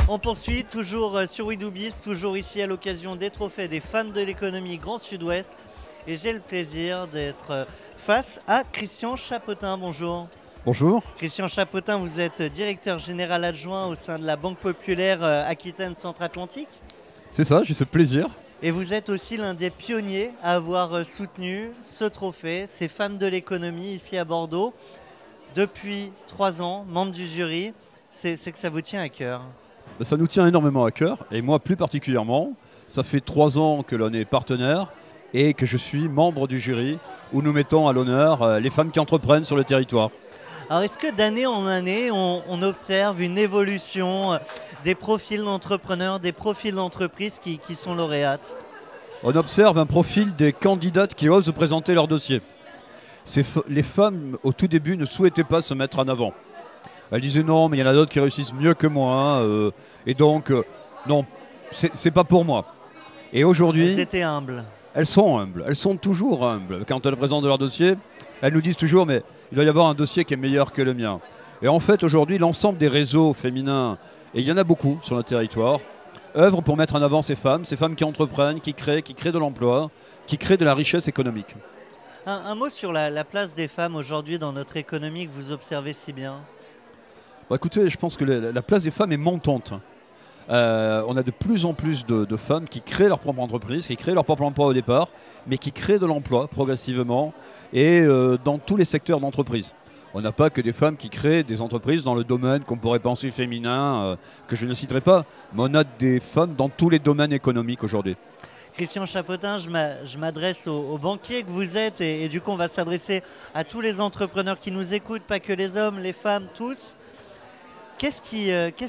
On poursuit toujours sur We Do Biz, toujours ici à l'occasion des trophées des femmes de l'économie Grand Sud-Ouest. Et j'ai le plaisir d'être face à Christian Chapotin. Bonjour. Bonjour. Christian Chapotin, vous êtes directeur général adjoint au sein de la Banque Populaire Aquitaine Centre-Atlantique. C'est ça, j'ai ce plaisir. Et vous êtes aussi l'un des pionniers à avoir soutenu ce trophée, ces femmes de l'économie ici à Bordeaux. Depuis 3 ans, membre du jury, c'est que ça vous tient à cœur. Ça nous tient énormément à cœur, et moi plus particulièrement. Ça fait 3 ans que l'on est partenaire et que je suis membre du jury où nous mettons à l'honneur les femmes qui entreprennent sur le territoire. Alors est-ce que d'année en année, on observe une évolution des profils d'entrepreneurs, des profils d'entreprises qui sont lauréates? On observe un profil des candidates qui osent présenter leur dossier. Les femmes, au tout début, ne souhaitaient pas se mettre en avant. Elles disaient non, mais il y en a d'autres qui réussissent mieux que moi, et donc, non, c'est pas pour moi. Et aujourd'hui... Elles étaient humbles. Elles sont humbles, elles sont toujours humbles. Quand elles présentent leur dossier, elles nous disent toujours, mais il doit y avoir un dossier qui est meilleur que le mien. Et en fait, aujourd'hui, l'ensemble des réseaux féminins, et il y en a beaucoup sur le territoire, œuvrent pour mettre en avant ces femmes qui entreprennent, qui créent de l'emploi, qui créent de la richesse économique. Un mot sur la place des femmes aujourd'hui dans notre économie que vous observez si bien. Écoutez, je pense que la place des femmes est montante. On a de plus en plus de femmes qui créent leur propre entreprise, qui créent leur propre emploi au départ, mais qui créent de l'emploi progressivement et dans tous les secteurs d'entreprise. On n'a pas que des femmes qui créent des entreprises dans le domaine qu'on pourrait penser féminin, que je ne citerai pas, mais on a des femmes dans tous les domaines économiques aujourd'hui. Christian Chapotin, je m'adresse aux banquiers que vous êtes et du coup on va s'adresser à tous les entrepreneurs qui nous écoutent, pas que les hommes, les femmes, tous. Qu'est-ce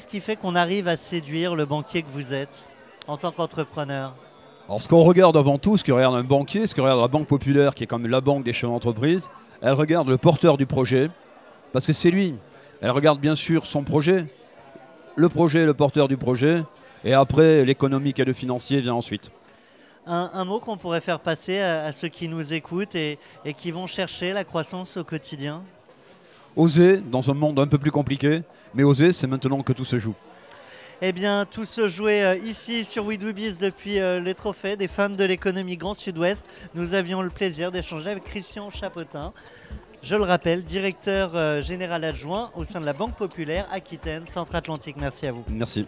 qui fait qu'on arrive à séduire le banquier que vous êtes en tant qu'entrepreneur? Alors ce qu'on regarde avant tout, ce que regarde un banquier, ce que regarde la Banque Populaire, qui est comme la banque des chefs d'entreprise, elle regarde le porteur du projet, parce que c'est lui. Elle regarde bien sûr son projet, le porteur du projet, et après l'économique et le financier vient ensuite. Un mot qu'on pourrait faire passer à ceux qui nous écoutent et qui vont chercher la croissance au quotidien? Oser, dans un monde un peu plus compliqué, mais oser, c'est maintenant que tout se joue. Eh bien, tout se jouait ici sur We Do Biz depuis les trophées des femmes de l'économie Grand Sud-Ouest. Nous avions le plaisir d'échanger avec Christian Chapotin, je le rappelle, directeur général adjoint au sein de la Banque Populaire Aquitaine Centre-Atlantique. Merci à vous. Merci.